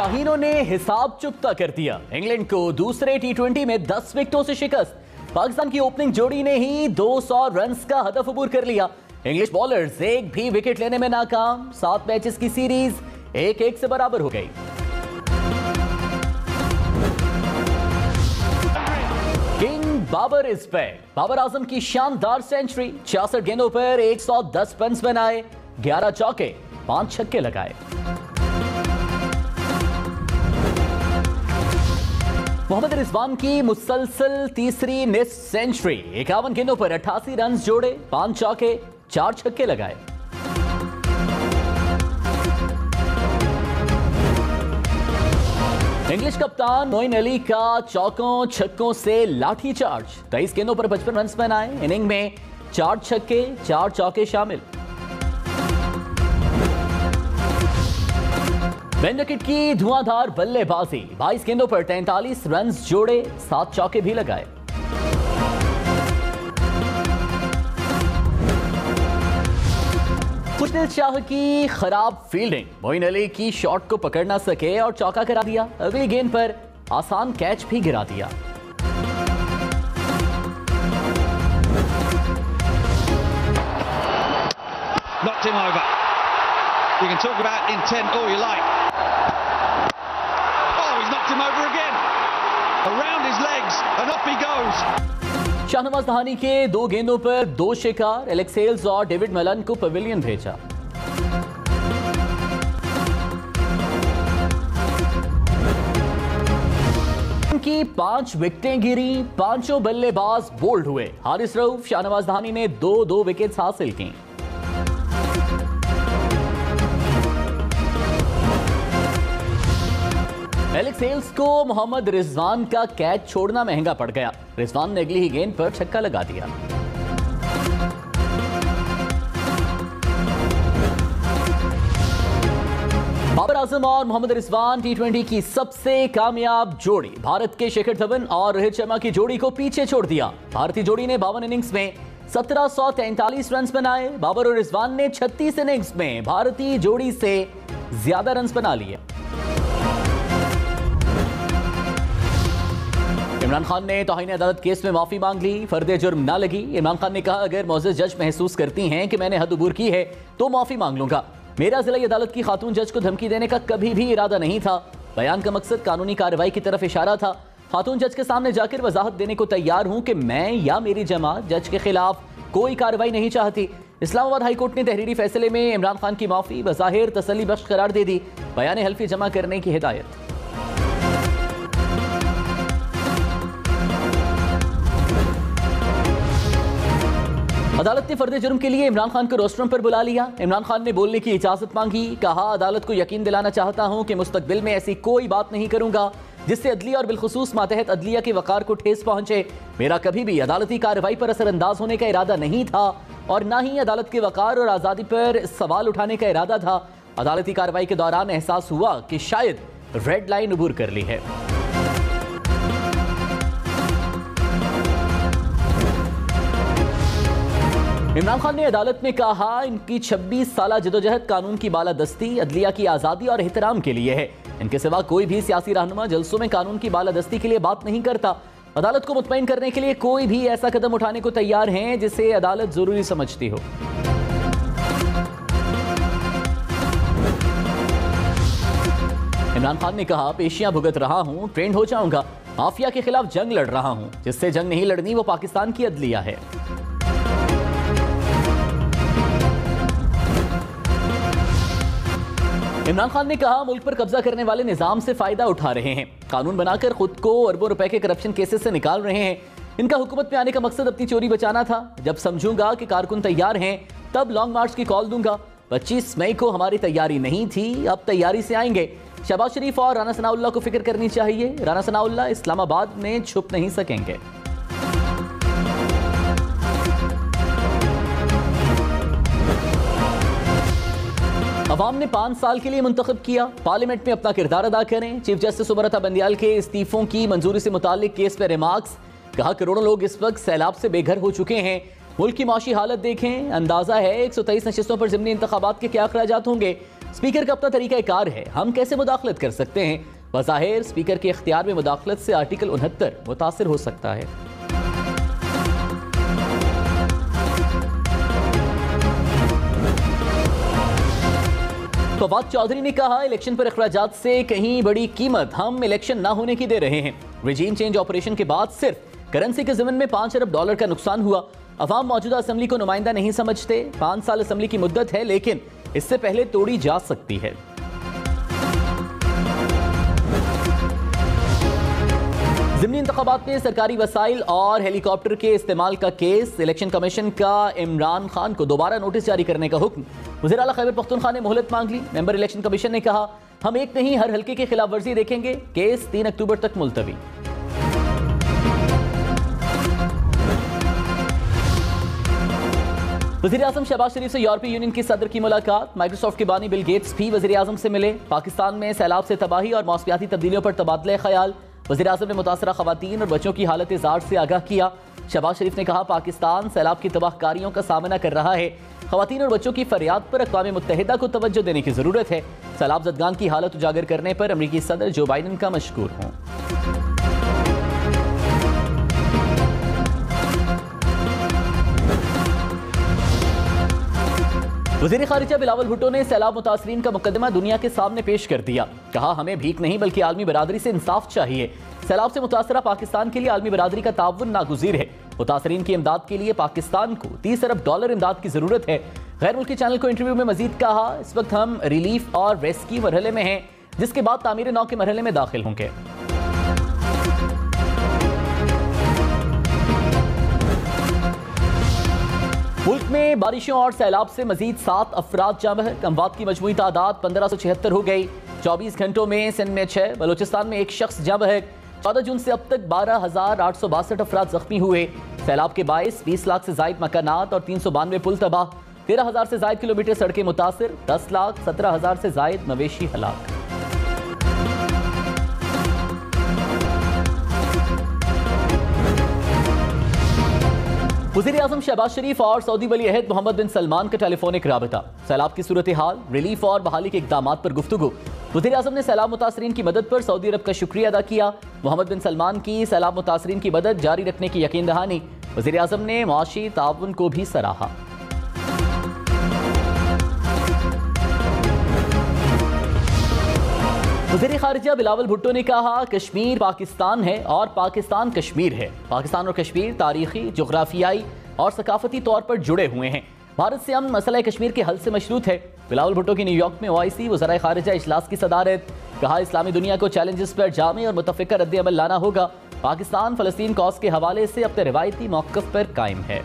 शाहीनों ने हिसाब चुकता कर दिया। इंग्लैंड को दूसरे टी20 में 10 विकेटों से शिकस्त। पाकिस्तान की ओपनिंग जोड़ी ने ही 200 रन्स का हदफ अबूर कर लिया। इंग्लिश बॉलर्स एक भी विकेट लेने में नाकाम। 7 मैचेस की सीरीज 1-1 से बराबर हो गई। King Babar is back. Babar Azam की शानदार सेंचुरी। 66 गेंदों पर 110 रन्स बनाए, 11 चौके 5 छक्के लगाए। मोहम्मद रिजवान की मुसलसल तीसरी टेस्ट सेंचुरी। 51 गेंदों पर 88 रन जोड़े, 5 चौके 4 छक्के लगाए। इंग्लिश कप्तान मोइन अली का चौकों छक्कों से लाठी चार्ज। 23 गेंदों पर 55 रन बनाए। इनिंग में 4 छक्के 4 चौके शामिल। बेन डकेट की धुआंधार बल्लेबाजी। 22 गेंदों पर 43 रन जोड़े, 7 चौके भी लगाए। खुशदिल शाह की खराब फील्डिंग। मोइन अली की शॉट को पकड़ ना सके और चौका करा दिया। अगली गेंद पर आसान कैच भी गिरा दिया। Knocked him over. You can talk about intent all you like. Him over again, around his legs and up he goes. Shahnawaz दहानी के 2 गेंदों पर 2 शिकार। एलेक्स हेल्स और डेविड मेलन को पवेलियन भेजा। की 5 विकेटें गिरी, 5 बल्लेबाज बोल्ड हुए। हारिस रऊफ, शाहनवाज दहानी ने 2-2 विकेट्स हासिल की। एलेक्स हेल्स को मोहम्मद रिजवान का कैच छोड़ना महंगा पड़ गया। रिजवान ने अगली ही गेंद पर छक्का लगा दिया। बाबर आजम और मोहम्मद रिजवान टी20 की सबसे कामयाब जोड़ी। भारत के शिखर धवन और रोहित शर्मा की जोड़ी को पीछे छोड़ दिया। भारतीय जोड़ी ने 52 इनिंग्स में 1743 रन बनाए। बाबर और रिजवान ने 36 इनिंग्स में भारतीय जोड़ी से ज्यादा रन बना लिए। इमरान खान ने तौहीन अदालत केस में माफी मांग ली। फर्दे जुर्म ना लगी। इमरान खान ने कहा, अगर मोअज़्ज़ज़ जज महसूस करती हैं कि मैंने हद अबूर की है तो माफी मांग लूंगा। मेरा जिला अदालत की खातून जज को धमकी देने का कभी भी इरादा नहीं था। बयान का मकसद कानूनी कार्रवाई की तरफ इशारा था। खातून जज के सामने जाकर वजाहत देने को तैयार हूं कि मैं या मेरी जमात जज के खिलाफ कोई कार्रवाई नहीं चाहती। इस्लामाबाद हाईकोर्ट ने तहरीरी फैसले में इमरान खान की माफी बज़ाहिर तसल्ली बख्श करार दे दी। बयान हल्फी जमा करने की हिदायत। अदालत ने फर्दे जुर्म के लिए इमरान खान को रोस्ट्रम पर बुला लिया। इमरान खान ने बोलने की इजाजत मांगी। कहा, अदालत को यकीन दिलाना चाहता हूं कि मुस्तकबिल में ऐसी कोई बात नहीं करूंगा जिससे अदलिया और बिलखुसूस मातहत अदलिया के वकार को ठेस पहुंचे। मेरा कभी भी अदालती कार्रवाई पर असरअंदाज होने का इरादा नहीं था और न ही अदालत के वकार और आज़ादी पर सवाल उठाने का इरादा था। अदालती कार्रवाई के दौरान एहसास हुआ कि शायद रेड लाइन अबूर कर ली है। इमरान खान ने अदालत में कहा, इनकी 26 साल जदोजहद कानून की बालादस्ती, अदलिया की आज़ादी और एहतराम के लिए है। इनके सिवा कोई भी सियासी रहनुमा जलसों में कानून की बालादस्ती के लिए बात नहीं करता। अदालत को मुतमईन करने के लिए कोई भी ऐसा कदम उठाने को तैयार हैं जिसे अदालत जरूरी समझती हो। इमरान खान ने कहा, पेशियां भुगत रहा हूं, ट्रेंड हो जाऊंगा। माफिया के खिलाफ जंग लड़ रहा हूं। जिससे जंग नहीं लड़नी वो पाकिस्तान की अदलिया है। इमरान खान ने कहा, मुल्क पर कब्जा करने वाले निजाम से फायदा उठा रहे हैं। कानून बनाकर खुद को अरबों रुपए के करप्शन केसेस से निकाल रहे हैं। इनका हुकूमत में आने का मकसद अपनी चोरी बचाना था। जब समझूंगा कि कारकुन तैयार हैं तब लॉन्ग मार्च की कॉल दूंगा। 25 मई को हमारी तैयारी नहीं थी, अब तैयारी से आएंगे। शहबाज शरीफ और राना सनाउल्लाह को फिक्र करनी चाहिए। राना सनाउल्लाह इस्लामाबाद में छुप नहीं सकेंगे। अवाम ने 5 साल के लिए मुंतखब किया। पार्लियामेंट में अपना किरदार अदा करें। चीफ जस्टिस उमरता बंदियाल के इस्तीफों की मंजूरी से मुताल्लिक केस पर रिमार्क्स। कहा, करोड़ों लोग इस वक्त सैलाब से बेघर हो चुके हैं। मुल्क की माशी हालत देखें। अंदाजा है 123 नशिस्तों पर ज़िमनी इंतखाबात के क्या अखराजात होंगे। स्पीकर का अपना तरीक़ाकार है, हम कैसे मुदाखलत कर सकते हैं? बज़ाहिर स्पीकर के इख्तियार में मुदाखलत से आर्टिकल 69 मुतासिर हो सकता है। फवाद चौधरी ने कहा, इलेक्शन पर अखराजात से कहीं बड़ी कीमत हम इलेक्शन ना होने की दे रहे हैं। रिजीम चेंज ऑपरेशन के बाद सिर्फ करेंसी के ज़मीन में $5 अरब का नुकसान हुआ। अवाम मौजूदा असम्बली को नुमाइंदा नहीं समझते। 5 साल असम्बली की मुद्दत है, लेकिन इससे पहले तोड़ी जा सकती है। ज़िमनी इंतखाबात में सरकारी वसाइल और हेलीकॉप्टर के इस्तेमाल का केस, इलेक्शन कमीशन का इमरान खान को दोबारा नोटिस जारी करने का हुक्म। वज़ीर आला खैबर पख्तूनख्वा ने मोहलत मांग ली। मेंबर इलेक्शन कमीशन ने कहा, हम एक नहीं हर हल्के की खिलाफ वर्जी देखेंगे। केस 3 अक्टूबर तक मुलतवी। वज़ीर आज़म शहबाज शरीफ से यूरोपीय यूनियन के सदर की मुलाकात। माइक्रोसॉफ्ट के बानी बिल गेट्स भी वज़ीर आज़म से मिले। पाकिस्तान में सैलाब से तबाही और मौसमियाती तब्दीलियों पर तबादले ख्याल। वज़ीर आज़म ने मुतासरा ख़वातीन और बच्चों की हालत ज़ार से आगाह किया। शहबाज शरीफ ने कहा, पाकिस्तान सैलाब की तबाहकारियों का सामना कर रहा है। ख़वातीन और बच्चों की फरियाद पर अक़वाम मुत्तहिदा को तवज्जो देने की ज़रूरत है। सैलाब ज़दगान की हालत उजागर करने पर अमरीकी सदर जो बाइडन का मशकूर हूँ। वज़ीर ख़ारिजा बिलावल भुट्टो ने सैलाब मुतासरीन का मुकदमा दुनिया के सामने पेश कर दिया। कहा, हमें भीख नहीं बल्कि आलमी बरादरी से इंसाफ चाहिए। सैलाब से मुतासरा पाकिस्तान के लिए आलमी बरादरी का ताउन नागुज़ीर है। मुतासरीन की इमदाद के लिए पाकिस्तान को $30 अरब इमदाद की ज़रूरत है। गैर मुल्की चैनल को इंटरव्यू में मजीद कहा, इस वक्त हम रिलीफ और रेस्क्यू मरहले में हैं, जिसके बाद तामीर नौ के मरहले में दाखिल होंगे। मुल्क में बारिशों और सैलाब से मजीद 7 अफराद जाम है। अमवात की मजमूई तादाद 1576 हो गई। 24 घंटों में सिंध में 6, बलोचिस्तान में 1 शख्स जाम है। 14 जून से अब तक 12,862 अफराद जख्मी हुए। सैलाब के बायस 20 लाख से जायद मकानात और 392 पुल तबाह। 13,000 से जायद किलोमीटर सड़कें मुतासिर। 10,17,000 से जायद मवेशी हलाक। वज़ीर आज़म शहबाज शरीफ और सऊदी वली अहद मोहम्मद बिन सलमान का टेलीफोनिक राबिता। सैलाब की सूरत हाल, रिलीफ और बहाली के इक़दामात पर गुफ्तगू। वज़ीर आज़म ने सैलाब मुतासरीन की मदद पर सऊदी अरब का शुक्रिया अदा किया। मोहम्मद बिन सलमान की सैलाब मुतासरीन की मदद जारी रखने की यकीन दहानी। वज़ीर आज़म ने मुआशी ताउन को भी सराहा। वज़ीर ख़ारिजा बिलावल भुट्टो ने कहा, कश्मीर पाकिस्तान है और पाकिस्तान कश्मीर है। पाकिस्तान और कश्मीर तारीखी, जोग्राफियाई और सकाफती तौर पर जुड़े हुए हैं। भारत से हम मसला कश्मीर के हल से मशरूत है। बिलावल भुट्टो की न्यूयॉर्क में OIC वज़राए ख़ारिजा इजलास की सदारत। कहा, इस्लामी दुनिया को चैलेंजेस पर जामे और मुतफ़िक़ा रद्द अमल लाना होगा। पाकिस्तान फ़लस्तीन कॉज़ के हवाले से अपने रिवायती मौक़िफ़ पर कायम है।